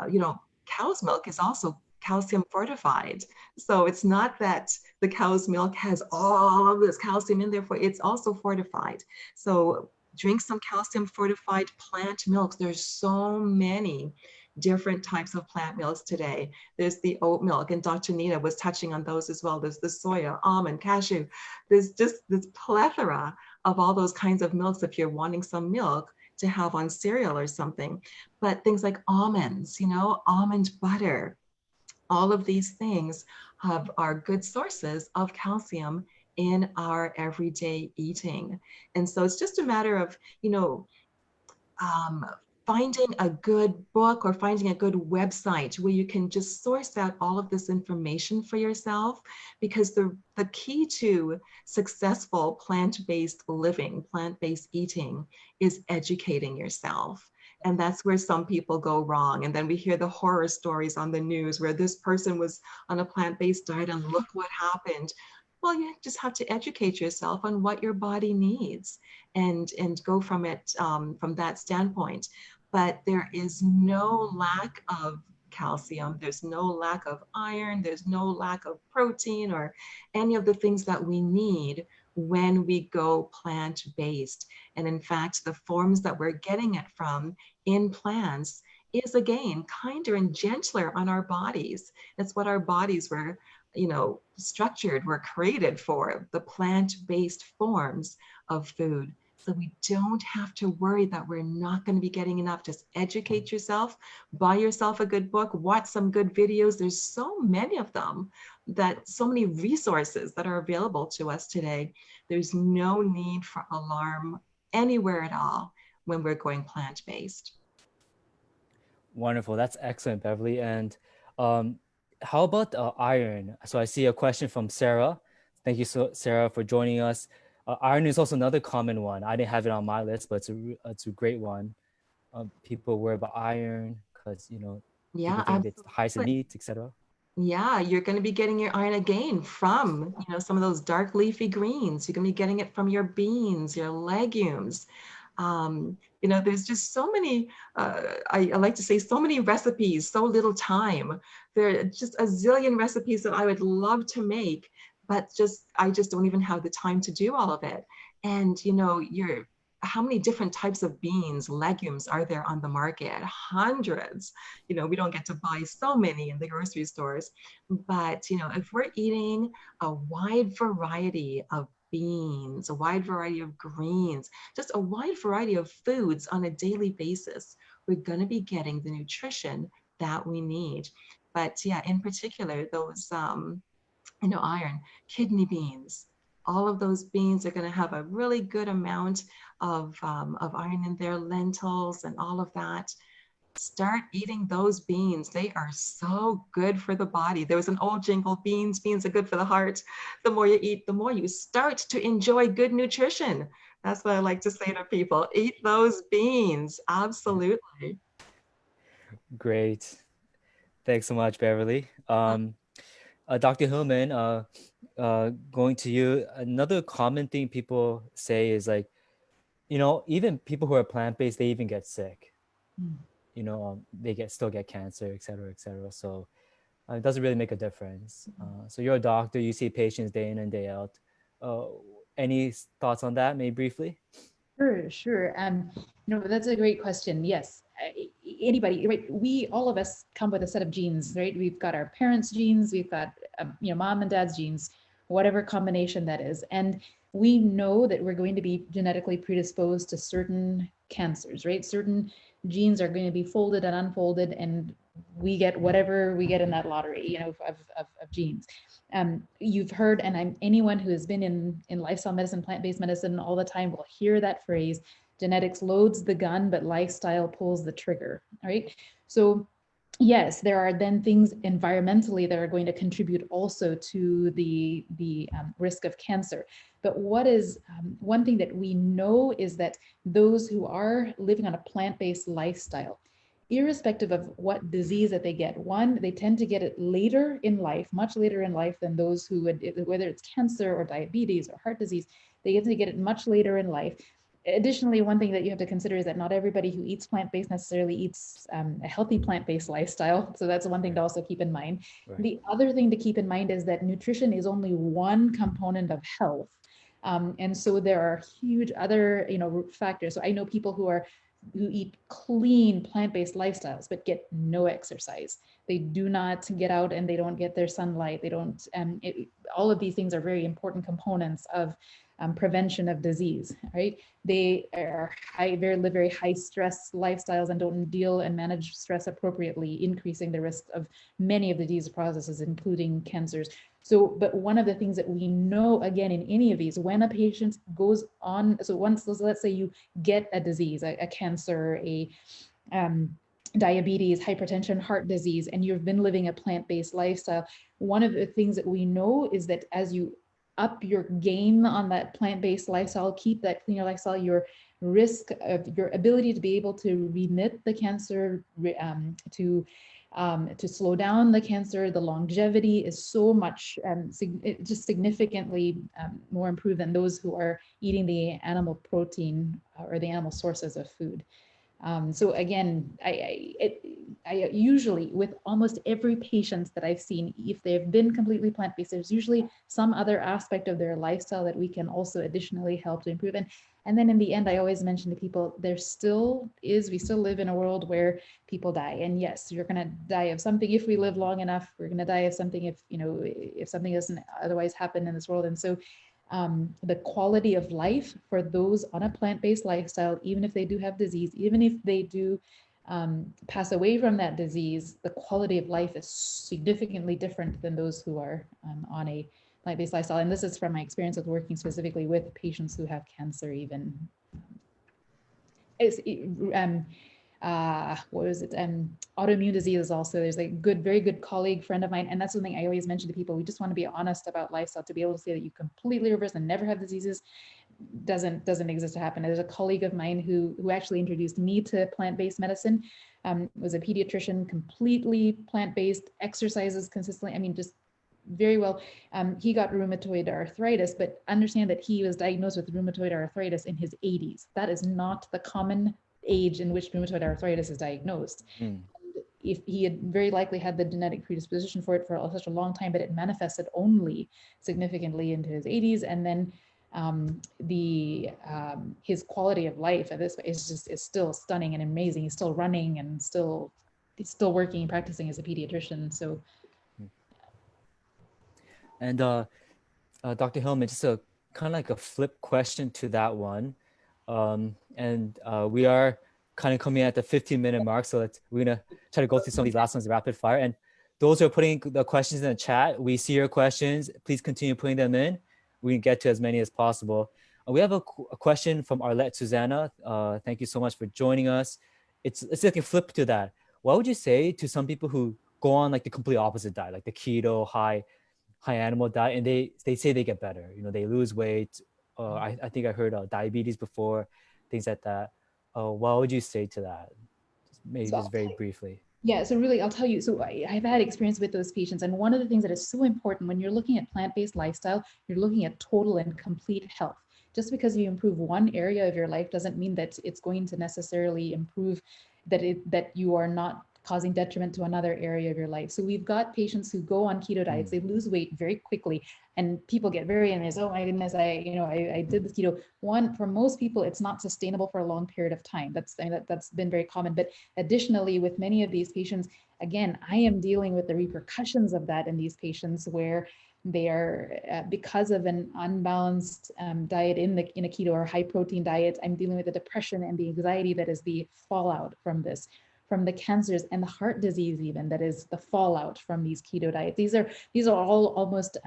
You know, cow's milk is also calcium fortified. So it's not that the cow's milk has all of this calcium in there, it's also fortified. So drink some calcium fortified plant milks. There's so many different types of plant milks today. There's the oat milk, and Dr. Neeta was touching on those as well. There's the soya, almond, cashew. There's just this plethora of all those kinds of milks if you're wanting some milk to have on cereal or something. But things like almonds, almond butter, all of these things are good sources of calcium in our everyday eating. And so it's just a matter of, um, finding a good book or finding a good website where you can just source out all of this information for yourself, because the key to successful plant-based living, plant-based eating, is educating yourself. And that's where some people go wrong. And then we hear the horror stories on the news where this person was on a plant-based diet and look what happened. Well, you just have to educate yourself on what your body needs and go from it, from that standpoint. But there is no lack of calcium, there's no lack of iron, there's no lack of protein or any of the things that we need when we go plant-based. And in fact, the forms that we're getting it from in plants is, again, kinder and gentler on our bodies. It's what our bodies were, structured, were created for, the plant-based forms of food. So we don't have to worry that we're not going to be getting enough. Just educate yourself, buy yourself a good book, watch some good videos. There's so many of them, so many resources that are available to us today. There's no need for alarm anywhere at all when we're going plant-based. Wonderful. That's excellent, Beverly. And how about iron? So I see a question from Sarah. Thank you, Sarah, for joining us. Iron is also another common one. I didn't have it on my list, but it's a great one. People worry about iron because, people think it's the highest in meat, etc. Yeah, you're going to be getting your iron again from, some of those dark leafy greens. You're going to be getting it from your beans, your legumes. There's just so many, I like to say, so many recipes, so little time. There are just a zillion recipes that I would love to make, but I just don't even have the time to do all of it. And, how many different types of beans, legumes are there on the market? Hundreds. We don't get to buy so many in the grocery stores. But, if we're eating a wide variety of beans, a wide variety of greens, just a wide variety of foods on a daily basis, we're going to be getting the nutrition that we need. But yeah, in particular, those, iron, kidney beans, all of those beans are going to have a really good amount of iron in their lentils and all of that. Start eating those beans. They are so good for the body. There was an old jingle, beans are good for the heart. The more you eat, the more you start to enjoy good nutrition. That's what I like to say to people. Eat those beans. Absolutely. Great. Thanks so much, Beverly. Dr. Hillman, going to you, another common thing people say is like, even people who are plant-based, they even get sick. They still get cancer, et cetera, et cetera. So it doesn't really make a difference. So you're a doctor, you see patients day in and day out. Any thoughts on that, maybe briefly? Sure. That's a great question. Yes. Anybody, right? All of us come with a set of genes, right? We've got our parents' genes, we've got, mom and dad's genes, whatever combination that is. And we know that we're going to be genetically predisposed to certain cancers, right? Certain genes are going to be folded and unfolded, and we get whatever we get in that lottery, of genes. You've heard, and anyone who has been in lifestyle medicine, plant-based medicine all the time will hear that phrase: genetics loads the gun, but lifestyle pulls the trigger, right? So yes, there are then things environmentally that are going to contribute also to the risk of cancer. But what is one thing that we know is that those who are living on a plant-based lifestyle, irrespective of what disease that they get, one, they tend to get it later in life, much later in life than those who would, whether it's cancer or diabetes or heart disease, they get to get it much later in life. Additionally, one thing that you have to consider is that not everybody who eats plant-based necessarily eats a healthy plant-based lifestyle. So that's one thing to also keep in mind. Right. The other thing to keep in mind is that nutrition is only one component of health. And so there are huge other, factors. So I know people who are who eat clean plant-based lifestyles but get no exercise. They do not get out and they don't get their sunlight. They don't, all of these things are very important components of prevention of disease, right? They are live very high stress lifestyles and don't deal and manage stress appropriately, increasing the risk of many of the disease processes, including cancers. So, but one of the things that we know, again, in any of these, when a patient goes on, so once, let's say you get a disease, a cancer, a diabetes, hypertension, heart disease, and you've been living a plant-based lifestyle, one of the things that we know is that as you up your game on that plant-based lifestyle, keep that cleaner lifestyle, your risk of your ability to be able to remit the cancer, to slow down the cancer, the longevity is so much, just significantly more improved than those who are eating the animal protein or the animal sources of food. So again, I usually, with almost every patient that I've seen, if they've been completely plant-based, there's usually some other aspect of their lifestyle that we can also additionally help to improve. And then in the end, I always mention to people, we still live in a world where people die. And yes, you're going to die of something. If we live long enough, we're going to die of something if something doesn't otherwise happen in this world. And so the quality of life for those on a plant-based lifestyle, even if they do have disease, even if they do pass away from that disease, the quality of life is significantly different than those who are on a plant-based lifestyle. And this is from my experience with working specifically with patients who have cancer, even. What was it? Autoimmune diseases also. There's a very good colleague, friend of mine, and that's something I always mention to people. We just want to be honest about lifestyle. To be able to say that you completely reverse and never have diseases doesn't exist to happen. There's a colleague of mine who actually introduced me to plant-based medicine. Was a pediatrician, completely plant-based, exercises consistently. I mean, just very well. He got rheumatoid arthritis, but understand that he was diagnosed with rheumatoid arthritis in his 80s. That is not the common age in which rheumatoid arthritis is diagnosed. If he had very likely had the genetic predisposition for it for such a long time, but it manifested only significantly into his 80s, and then his quality of life at this is still stunning and amazing. He's still running and he's still working and practicing as a pediatrician. So, and Dr. Hillman, just a kind of like a flip question to that one. We are kind of coming at the 15-minute mark, so we're gonna try to go through some of these last ones rapid fire. And those who are putting the questions in the chat, we see your questions. Please continue putting them in. We can get to as many as possible. We have a question from Arlette Susanna. Thank you so much for joining us. It's like a flip to that. What would you say to some people who go on like the complete opposite diet, like the keto, high animal diet, and they say they get better? They lose weight. I think I heard diabetes before, things like that. What would you say to that? Maybe just very briefly. Yeah, so really, I'll tell you, so I've had experience with those patients. And one of the things that is so important when you're looking at plant-based lifestyle, you're looking at total and complete health. Just because you improve one area of your life doesn't mean that it's going to necessarily improve, that you are not causing detriment to another area of your life. So we've got patients who go on keto diets, they lose weight very quickly, and people get very amazed. Oh my goodness, I did this keto. For most people, it's not sustainable for a long period of time. That's been very common. But additionally, with many of these patients, again, I am dealing with the repercussions of that in these patients where they are, because of an unbalanced diet in a keto or high protein diet, I'm dealing with the depression and the anxiety that is the fallout from this, from the cancers and the heart disease even that is the fallout from these keto diets. These are all almost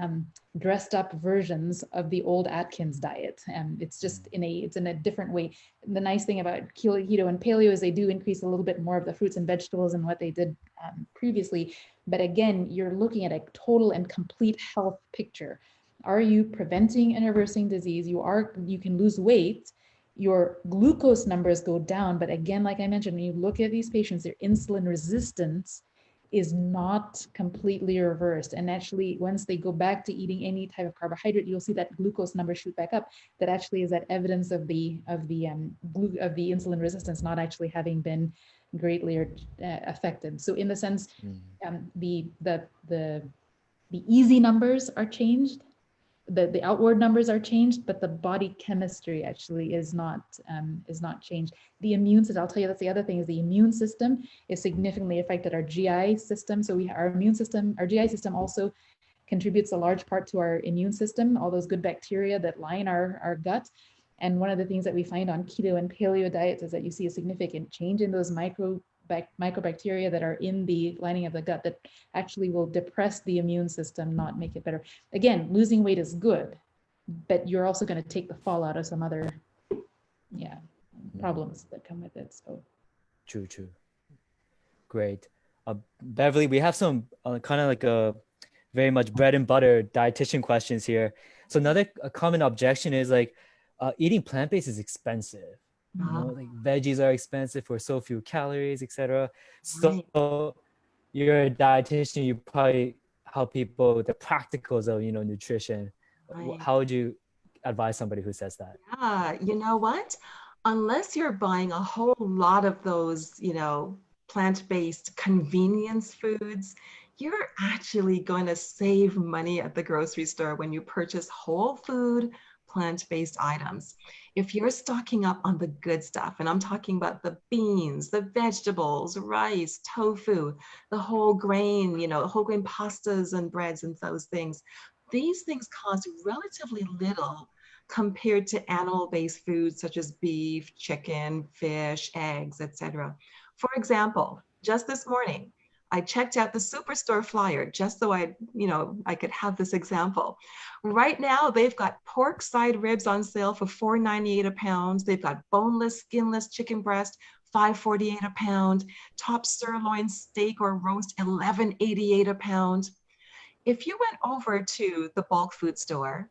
dressed up versions of the old Atkins diet. It's just in a different way. The nice thing about keto and paleo is they do increase a little bit more of the fruits and vegetables than what they did previously. But again, you're looking at a total and complete health picture. Are you preventing and reversing disease? You can lose weight. Your glucose numbers go down. But again, like I mentioned, when you look at these patients, their insulin resistance is not completely reversed. And actually, once they go back to eating any type of carbohydrate, you'll see that glucose numbers shoot back up. That actually is that evidence of the insulin resistance not actually having been greatly affected. So in the sense, the easy numbers are changed, the outward numbers are changed, but the body chemistry actually is not changed. The immune system, I'll tell you, that's the other thing, is the immune system is significantly affected. Our GI system, so our immune system, our GI system also contributes a large part to our immune system, all those good bacteria that line our gut. And one of the things that we find on keto and paleo diets is that you see a significant change in those microbacteria that are in the lining of the gut that actually will depress the immune system, not make it better. Again, losing weight is good, but you're also going to take the fall out of some other problems that come with it. So True. Great. Beverly, we have some kind of like a very much bread and butter dietitian questions here. So another common objection is like eating plant-based is expensive. You know, like veggies are expensive for so few calories, etc. So you're a dietitian, you probably help people with the practicals of, nutrition. Right. How would you advise somebody who says that? Yeah, you know what? Unless you're buying a whole lot of those, plant-based convenience foods, you're actually going to save money at the grocery store when you purchase whole food, plant-based items. If you're stocking up on the good stuff, and I'm talking about the beans, the vegetables, rice, tofu, the whole grain, whole grain pastas and breads and those things, these things cost relatively little compared to animal-based foods such as beef, chicken, fish, eggs, etc. For example, just this morning, I checked out the Superstore flyer just so I could have this example. Right now, they've got pork side ribs on sale for $4.98 a pound. They've got boneless, skinless chicken breast, $5.48 a pound. Top sirloin steak or roast, $11.88 a pound. If you went over to the bulk food store,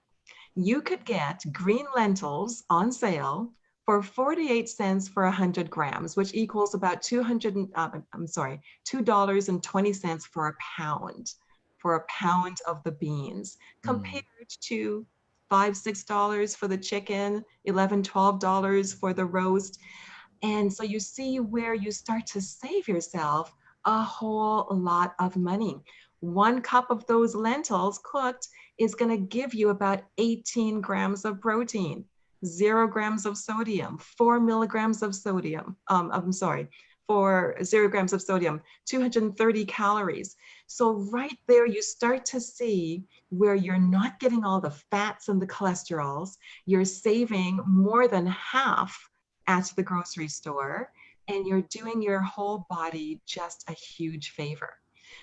you could get green lentils on sale for 48 cents for 100 grams, which equals about $2.20 for a pound of the beans, compared to $5-6 for the chicken, $11-12 for the roast. And so you see where you start to save yourself a whole lot of money. 1 cup of those lentils cooked is going to give you about 18 grams of protein, 0 grams of sodium, 4 milligrams of sodium. For 0 grams of sodium, 230 calories. So right there, you start to see where you're not getting all the fats and the cholesterols. You're saving more than half at the grocery store, and you're doing your whole body just a huge favor.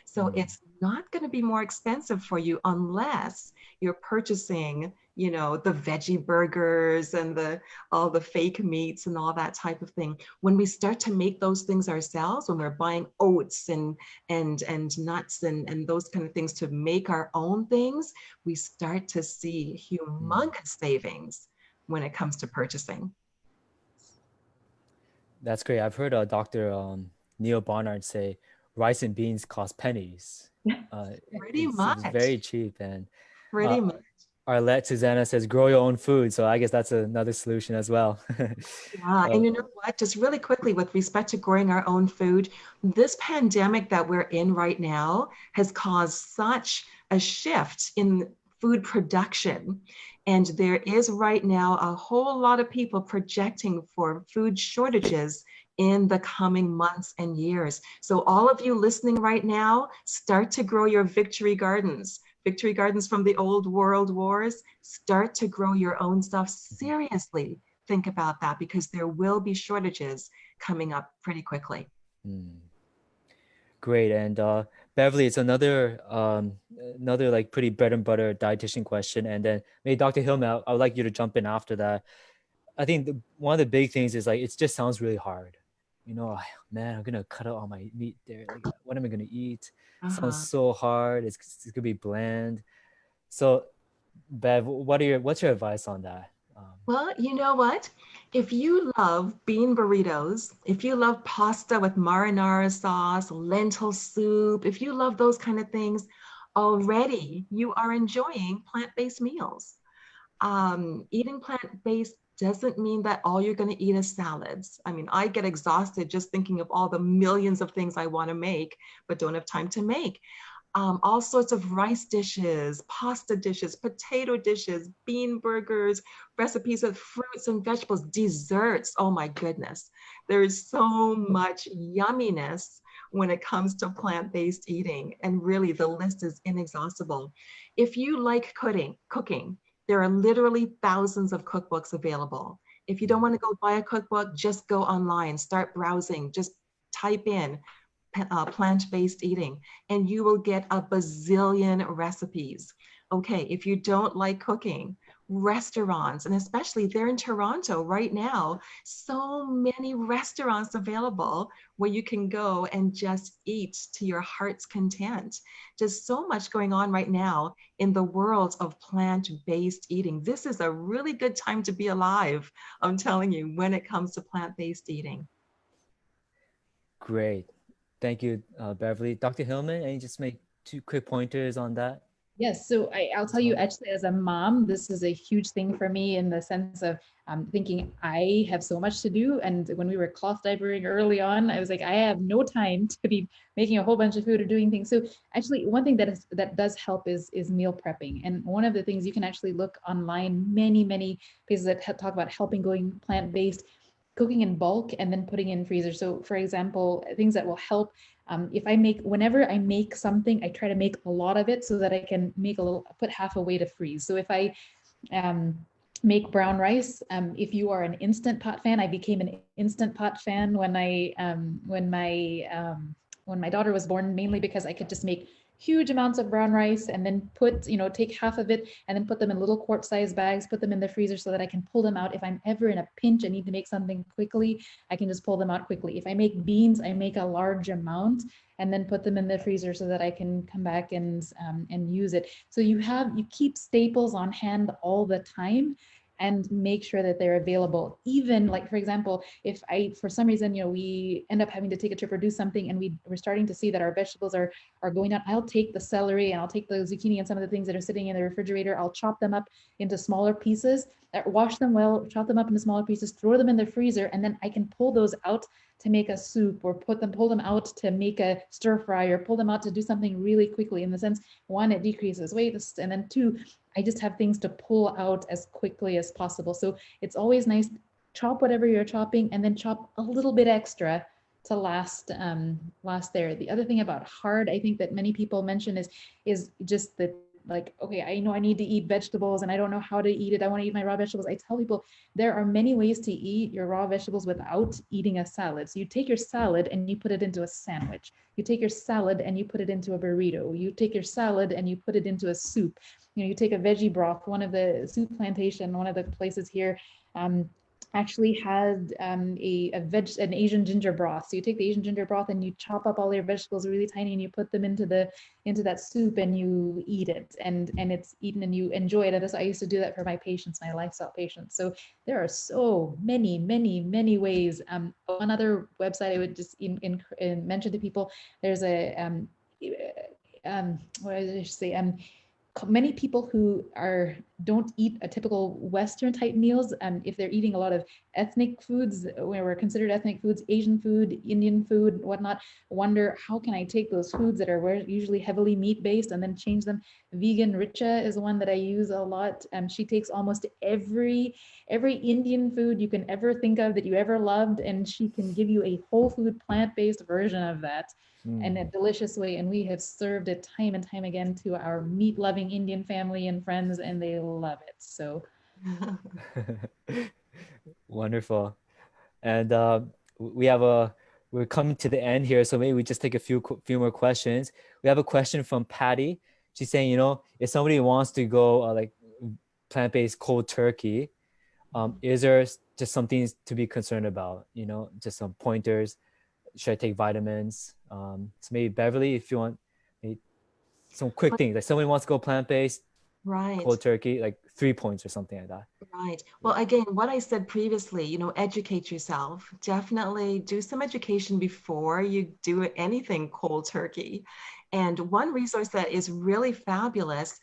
So it's not going to be more expensive for you unless you're purchasing, the veggie burgers and all the fake meats and all that type of thing. When we start to make those things ourselves, when we're buying oats and nuts and those kind of things to make our own things, we start to see humongous savings when it comes to purchasing. That's great. I've heard Dr. Neil Barnard say rice and beans cost pennies. Pretty much. It's very cheap. And pretty much. Arlette Susanna says grow your own food. So I guess that's another solution as well. Yeah, and you know what? Just really quickly with respect to growing our own food, this pandemic that we're in right now has caused such a shift in food production. And there is right now a whole lot of people projecting for food shortages in the coming months and years. So all of you listening right now, start to grow your victory gardens from the old world wars. Start to grow your own stuff. Seriously, think about that, because there will be shortages coming up pretty quickly. Great. And Beverly, it's another like pretty bread and butter dietitian question. And then maybe Dr. Hillman, I would like you to jump in after that. I think one of the big things is like, it just sounds really hard. Man, I'm going to cut out all my meat there. Like, what am I going to eat? Sounds so hard. It's going to be bland. So Bev, what's your advice on that? Well, you know what? If you love bean burritos, if you love pasta with marinara sauce, lentil soup, if you love those kind of things, already you are enjoying plant-based meals. Eating plant-based doesn't mean that all you're going to eat is salads. I mean, I get exhausted just thinking of all the millions of things I want to make, but don't have time to make. all sorts of rice dishes, pasta dishes, potato dishes, bean burgers, recipes with fruits and vegetables, desserts. Oh my goodness. There is so much yumminess when it comes to plant-based eating. And really the list is inexhaustible. If you like cooking, there are literally thousands of cookbooks available. If you don't want to go buy a cookbook, just go online, start browsing, just type in plant-based eating, and you will get a bazillion recipes. Okay, if you don't like cooking, restaurants, and especially there in Toronto right now, so many restaurants available where you can go and just eat to your heart's content. Just so much going on right now in the world of plant-based eating. This is a really good time to be alive, I'm telling you, when it comes to plant-based eating. Great. Thank you, Beverly. Dr. Hillman, any just make 2 quick pointers on that? Yes, so I'll tell you, actually, as a mom, this is a huge thing for me in the sense of thinking I have so much to do. And when we were cloth diapering early on, I was like, I have no time to be making a whole bunch of food or doing things. So actually, one thing that does help is meal prepping. And one of the things you can actually look online, many places that talk about helping going plant-based, cooking in bulk and then putting in freezer. So for example, things that will help, whenever I make something, I try to make a lot of it so that I can put half away to freeze. So if I make brown rice, if you are an Instant Pot fan, I became an Instant Pot fan when my daughter was born, mainly because I could just make huge amounts of brown rice and then take half of it and then put them in little quart-sized bags, put them in the freezer so that I can pull them out. If I'm ever in a pinch and need to make something quickly, I can just pull them out quickly. If I make beans, I make a large amount and then put them in the freezer so that I can come back and use it. So you keep staples on hand all the time and make sure that they're available. Even like, for example, if for some reason, we end up having to take a trip or do something and we're starting to see that our vegetables are going out, I'll take the celery and I'll take the zucchini and some of the things that are sitting in the refrigerator, I'll chop them up into smaller pieces, wash them well, chop them up into smaller pieces, throw them in the freezer, and then I can pull those out to make a soup or pull them out to make a stir fry or pull them out to do something really quickly. In the sense, one, it decreases waste, and then two, I just have things to pull out as quickly as possible. So it's always nice, chop whatever you're chopping and then chop a little bit extra to last there. The other thing about hard, I think that many people mention is just that, like, okay, I know I need to eat vegetables and I don't know how to eat it. I want to eat my raw vegetables. I tell people there are many ways to eat your raw vegetables without eating a salad. So you take your salad and you put it into a sandwich. You take your salad and you put it into a burrito. You take your salad and you put it into a soup. You take a veggie broth. One of the Soup Plantation, one of the places here, actually had an Asian ginger broth. So you take the Asian ginger broth and you chop up all your vegetables really tiny and you put them into that soup and you eat it, and it's eaten and you enjoy it. And I used to do that for my patients, my lifestyle patients. So there are so many ways. One other website I would just mention to people, there's a what did I say? Many people who don't eat a typical Western type meals, if they're eating a lot of ethnic foods, where we're considered ethnic foods, Asian food, Indian food, whatnot, wonder how can I take those foods that are usually heavily meat based and then change them. Vegan Richa is one that I use a lot. She takes almost every Indian food you can ever think of that you ever loved, and she can give you a whole food plant-based version of that in a delicious way. And we have served it time and time again to our meat-loving Indian family and friends, and they love it. So Wonderful. And we're coming to the end here, so maybe we just take a few more questions. We have a question from Patty. She's saying, if somebody wants to go like plant-based cold turkey, is there just something to be concerned about? Just some pointers. Should I take vitamins? So maybe Beverly, if you want some quick things, like somebody wants to go plant-based, right, cold turkey, like 3 points or something like that. Right. Well, again, what I said previously, educate yourself. Definitely do some education before you do anything cold turkey. And one resource that is really fabulous,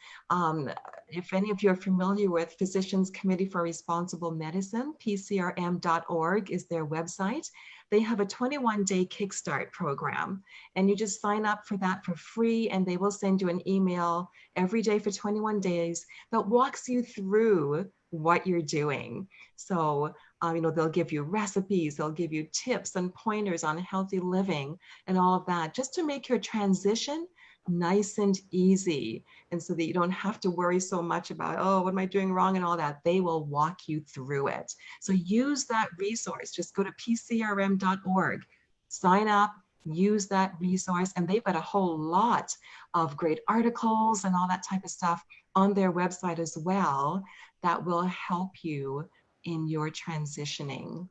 if any of you are familiar with Physicians Committee for Responsible Medicine, pcrm.org is their website. They have a 21-day Kickstart program, and you just sign up for that for free, and they will send you an email every day for 21 days that walks you through what you're doing. So, they'll give you recipes, they'll give you tips and pointers on healthy living and all of that, just to make your transition nice and easy. And so that you don't have to worry so much about, oh, what am I doing wrong and all that. They will walk you through it. So use that resource. Just go to pcrm.org, sign up, use that resource. And they've got a whole lot of great articles and all that type of stuff on their website as well that will help you in your transitioning.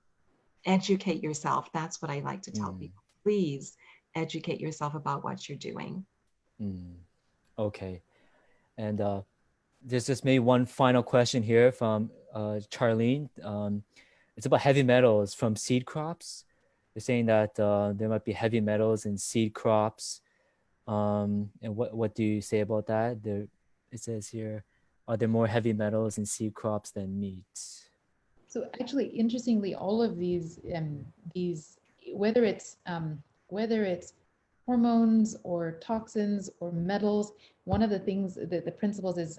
Educate yourself. That's what I like to tell people. Please educate yourself about what you're doing. Okay. And there's just maybe one final question here from Charlene. It's about heavy metals from seed crops. They're saying that there might be heavy metals in seed crops. And what do you say about that? It says here, are there more heavy metals in seed crops than meat? So actually, interestingly, all of these whether it's hormones or toxins or metals, one of the things that the principles is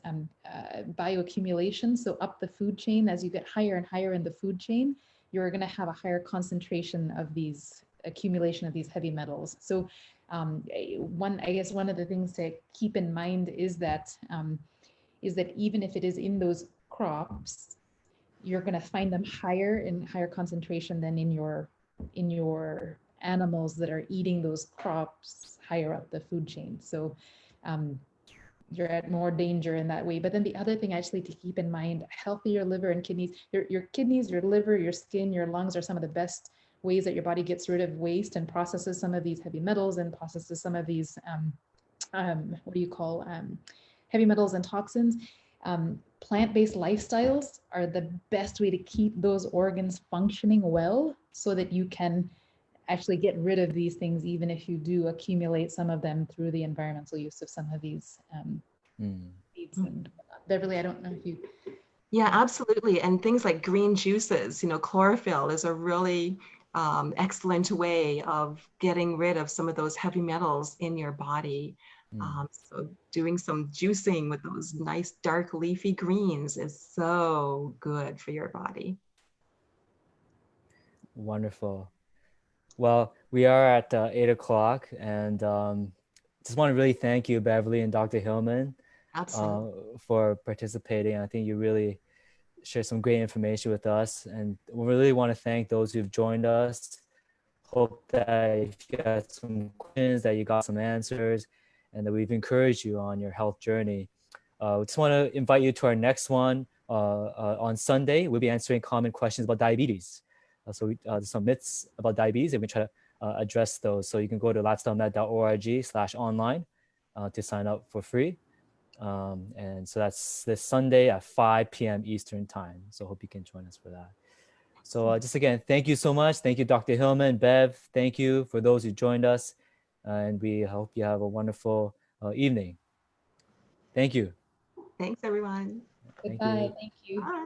bioaccumulation. So up the food chain, as you get higher and higher in the food chain, you're going to have a higher concentration of these accumulation of these heavy metals. So one of the things to keep in mind is that even if it is in those crops, you're going to find them in higher concentration than in your animals that are eating those crops higher up the food chain. So you're at more danger in that way. But then the other thing actually to keep in mind, healthier liver and kidneys, your kidneys, your liver, your skin, your lungs are some of the best ways that your body gets rid of waste and processes some of these heavy metals and processes some of these heavy metals and toxins. Plant-based lifestyles are the best way to keep those organs functioning well so that you can actually get rid of these things, even if you do accumulate some of them through the environmental use of some of these seeds. And Beverly, I don't know if you... Yeah, absolutely. And things like green juices, chlorophyll is a really excellent way of getting rid of some of those heavy metals in your body. So doing some juicing with those nice dark leafy greens is so good for your body. Wonderful. Well, we are at 8 o'clock, and just want to really thank you, Beverly and Dr. Hillman, for participating. I think you really shared some great information with us, and we really want to thank those who've joined us. Hope that if you got some questions, that you got some answers, and that we've encouraged you on your health journey. We just want to invite you to our next one on Sunday. We'll be answering common questions about diabetes. So there's some myths about diabetes, and we try to address those. So you can go to lifestylemed.org/online to sign up for free. And so that's this Sunday at 5 p.m. Eastern time. So hope you can join us for that. So just again, thank you so much. Thank you, Dr. Hillman, Bev. Thank you for those who joined us. And we hope you have a wonderful evening. Thank you. Thanks, everyone. Goodbye. Thank you. Bye.